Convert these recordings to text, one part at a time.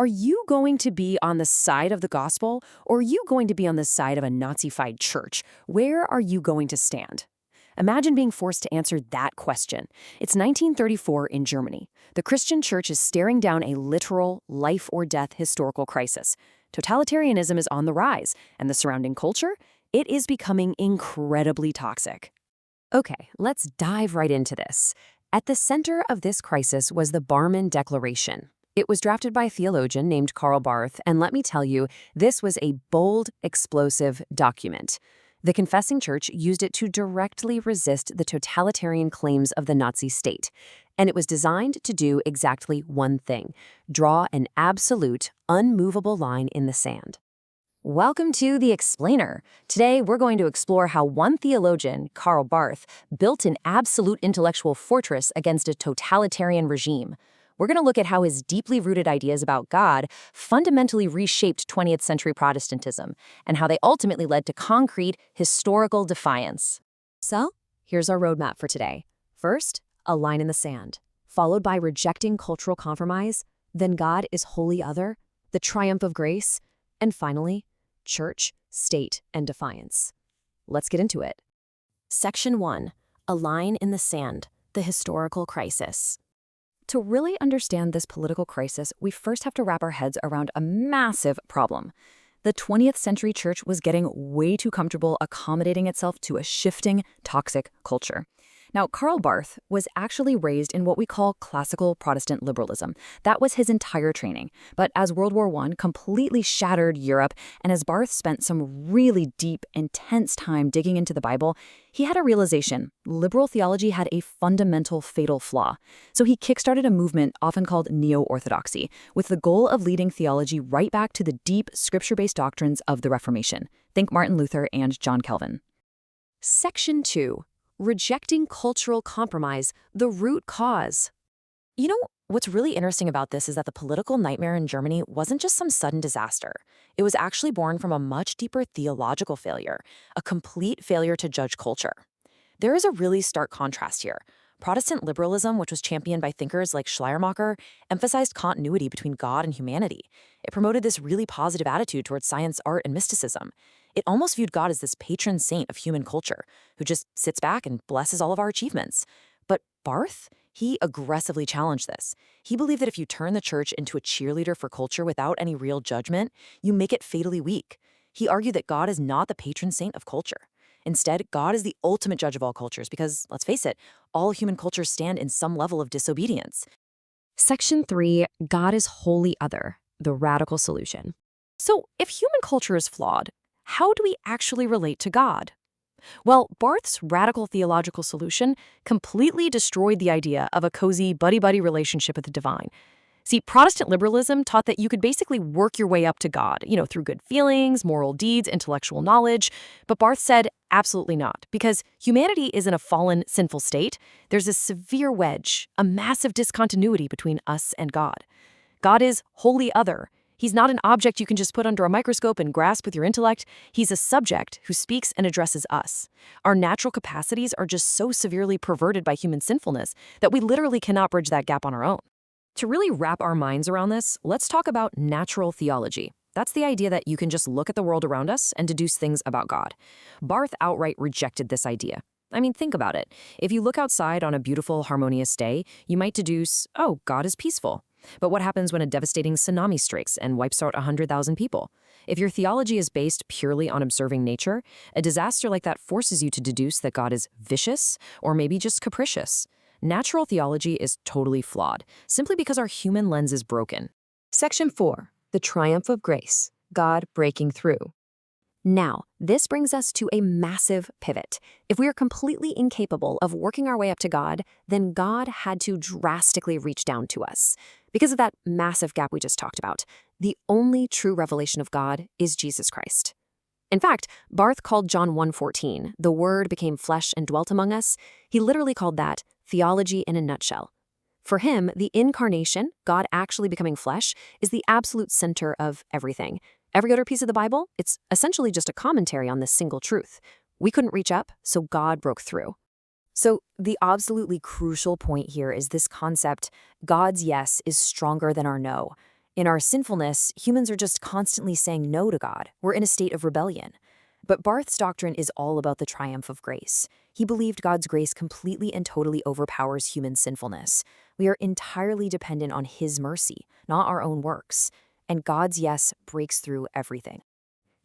Are you going to be on the side of the gospel, or are you going to be on the side of a Nazified church? Where are you going to stand? Imagine being forced to answer that question. It's 1934 in Germany. The Christian church is staring down a literal life-or-death historical crisis. Totalitarianism is on the rise, and the surrounding culture? It is becoming incredibly toxic. Okay, let's dive right into this. At the center of this crisis was the Barmen Declaration. It was drafted by a theologian named Karl Barth, and let me tell you, this was a bold, explosive document. The Confessing Church used it to directly resist the totalitarian claims of the Nazi state. And it was designed to do exactly one thing: draw an absolute, unmovable line in the sand. Welcome to The Explainer. Today, we're going to explore how one theologian, Karl Barth, built an absolute intellectual fortress against a totalitarian regime. We're going to look at how his deeply rooted ideas about God fundamentally reshaped 20th century Protestantism, and how they ultimately led to concrete, historical defiance. So, here's our roadmap for today. First, a line in the sand, followed by rejecting cultural compromise, then God is wholly other, the triumph of grace, and finally, church, state, and defiance. Let's get into it. Section 1. A line in the sand, the historical crisis. To really understand this political crisis, we first have to wrap our heads around a massive problem. The 20th century church was getting way too comfortable accommodating itself to a shifting, toxic culture. Now, Karl Barth was actually raised in what we call classical Protestant liberalism. That was his entire training. But as World War I completely shattered Europe, and as Barth spent some really deep, intense time digging into the Bible, he had a realization: liberal theology had a fundamental fatal flaw. So he kickstarted a movement often called neo-orthodoxy, with the goal of leading theology right back to the deep, scripture-based doctrines of the Reformation. Think Martin Luther and John Calvin. Section 2. Rejecting cultural compromise, the root cause. You know, what's really interesting about this is that the political nightmare in Germany wasn't just some sudden disaster. It was actually born from a much deeper theological failure, a complete failure to judge culture. There is a really stark contrast here. Protestant liberalism, which was championed by thinkers like Schleiermacher, emphasized continuity between God and humanity. It promoted this really positive attitude towards science, art, and mysticism. It almost viewed God as this patron saint of human culture, who just sits back and blesses all of our achievements. But Barth, he aggressively challenged this. He believed that if you turn the church into a cheerleader for culture without any real judgment, you make it fatally weak. He argued that God is not the patron saint of culture. Instead, God is the ultimate judge of all cultures because, let's face it, all human cultures stand in some level of disobedience. Section 3. God is wholly other, the radical solution. So, if human culture is flawed, how do we actually relate to God? Well, Barth's radical theological solution completely destroyed the idea of a cozy buddy-buddy relationship with the divine. See, Protestant liberalism taught that you could basically work your way up to God, through good feelings, moral deeds, intellectual knowledge. But Barth said, absolutely not, because humanity is in a fallen, sinful state. There's a severe wedge, a massive discontinuity between us and God. God is wholly other. He's not an object you can just put under a microscope and grasp with your intellect. He's a subject who speaks and addresses us. Our natural capacities are just so severely perverted by human sinfulness that we literally cannot bridge that gap on our own. To really wrap our minds around this, let's talk about natural theology. That's the idea that you can just look at the world around us and deduce things about God. Barth outright rejected this idea. I mean, think about it. If you look outside on a beautiful, harmonious day, you might deduce, oh, God is peaceful. But what happens when a devastating tsunami strikes and wipes out 100,000 people? If your theology is based purely on observing nature, a disaster like that forces you to deduce that God is vicious or maybe just capricious. Natural theology is totally flawed, simply because our human lens is broken. Section 4. The triumph of grace, God breaking through. Now, this brings us to a massive pivot. If we are completely incapable of working our way up to God, then God had to drastically reach down to us. Because of that massive gap we just talked about, the only true revelation of God is Jesus Christ. In fact, Barth called John 1:14, the Word became flesh and dwelt among us. He literally called that theology in a nutshell. For him, the incarnation, God actually becoming flesh, is the absolute center of everything. Every other piece of the Bible, it's essentially just a commentary on this single truth. We couldn't reach up, so God broke through. So the absolutely crucial point here is this concept: God's yes is stronger than our no. In our sinfulness, humans are just constantly saying no to God. We're in a state of rebellion. But Barth's doctrine is all about the triumph of grace. He believed God's grace completely and totally overpowers human sinfulness. We are entirely dependent on His mercy, not our own works. And God's yes breaks through everything.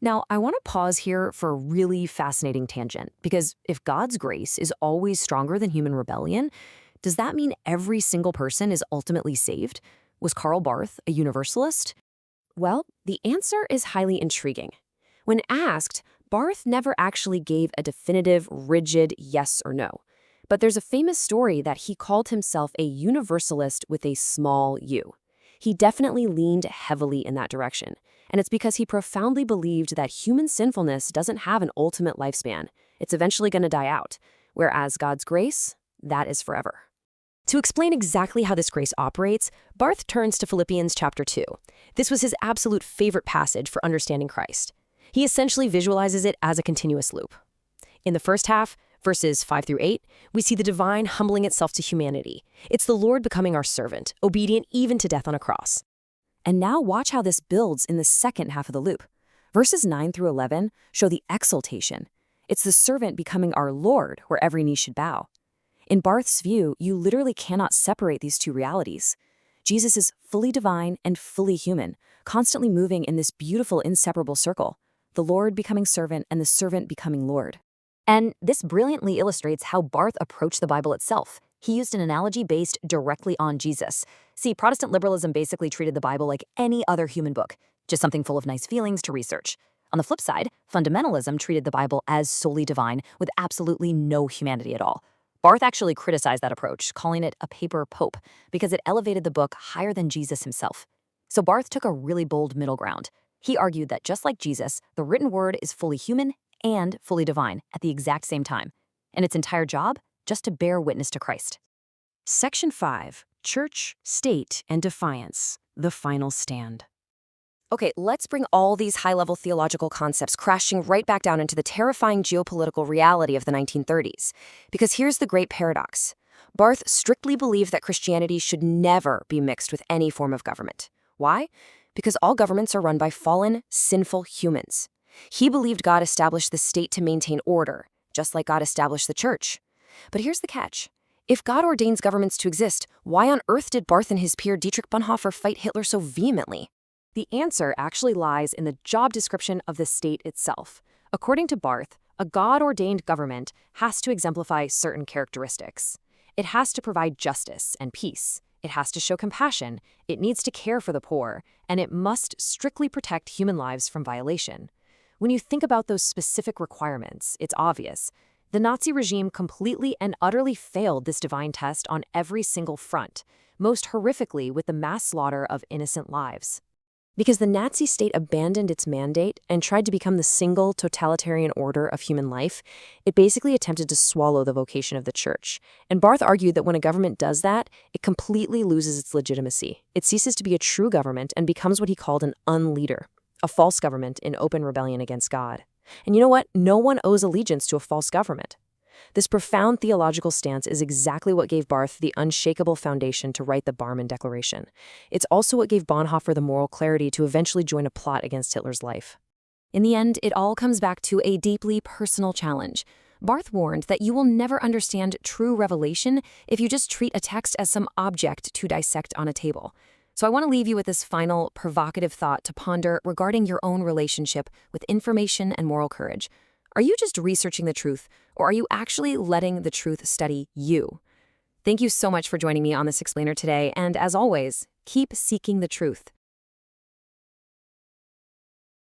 Now, I want to pause here for a really fascinating tangent, because if God's grace is always stronger than human rebellion, does that mean every single person is ultimately saved? Was Karl Barth a universalist? Well, the answer is highly intriguing. When asked, Barth never actually gave a definitive, rigid yes or no. But there's a famous story that he called himself a universalist with a small u. He definitely leaned heavily in that direction. And it's because he profoundly believed that human sinfulness doesn't have an ultimate lifespan. It's eventually going to die out. Whereas God's grace, that is forever. To explain exactly how this grace operates, Barth turns to Philippians chapter 2. This was his absolute favorite passage for understanding Christ. He essentially visualizes it as a continuous loop. In the first half, verses 5 through 8, we see the divine humbling itself to humanity. It's the Lord becoming our servant, obedient even to death on a cross. And now watch how this builds in the second half of the loop. Verses 9 through 11 show the exaltation. It's the servant becoming our Lord, where every knee should bow. In Barth's view, you literally cannot separate these two realities. Jesus is fully divine and fully human, constantly moving in this beautiful inseparable circle, the Lord becoming servant and the servant becoming Lord. And this brilliantly illustrates how Barth approached the Bible itself. He used an analogy based directly on Jesus. See, Protestant liberalism basically treated the Bible like any other human book, just something full of nice feelings to research. On the flip side, fundamentalism treated the Bible as solely divine with absolutely no humanity at all. Barth actually criticized that approach, calling it a paper pope, because it elevated the book higher than Jesus himself. So Barth took a really bold middle ground. He argued that just like Jesus, the written word is fully human and fully divine at the exact same time, and its entire job, just to bear witness to Christ. Section 5, Church, State, and Defiance, the Final Stand. Okay, let's bring all these high-level theological concepts crashing right back down into the terrifying geopolitical reality of the 1930s. Because here's the great paradox. Barth strictly believed that Christianity should never be mixed with any form of government. Why? Because all governments are run by fallen, sinful humans. He believed God established the state to maintain order, just like God established the church. But here's the catch. If God ordains governments to exist, why on earth did Barth and his peer Dietrich Bonhoeffer fight Hitler so vehemently? The answer actually lies in the job description of the state itself. According to Barth, a God-ordained government has to exemplify certain characteristics. It has to provide justice and peace. It has to show compassion. It needs to care for the poor. And it must strictly protect human lives from violation. When you think about those specific requirements, it's obvious. The Nazi regime completely and utterly failed this divine test on every single front, most horrifically with the mass slaughter of innocent lives. Because the Nazi state abandoned its mandate and tried to become the single totalitarian order of human life, it basically attempted to swallow the vocation of the church. And Barth argued that when a government does that, it completely loses its legitimacy. It ceases to be a true government and becomes what he called an unleader, a false government in open rebellion against God. And you know what? No one owes allegiance to a false government. This profound theological stance is exactly what gave Barth the unshakable foundation to write the Barmen Declaration. It's also what gave Bonhoeffer the moral clarity to eventually join a plot against Hitler's life. In the end, it all comes back to a deeply personal challenge. Barth warned that you will never understand true revelation if you just treat a text as some object to dissect on a table. So I want to leave you with this final provocative thought to ponder regarding your own relationship with information and moral courage. Are you just researching the truth, or are you actually letting the truth study you? Thank you so much for joining me on this explainer today, and as always, keep seeking the truth.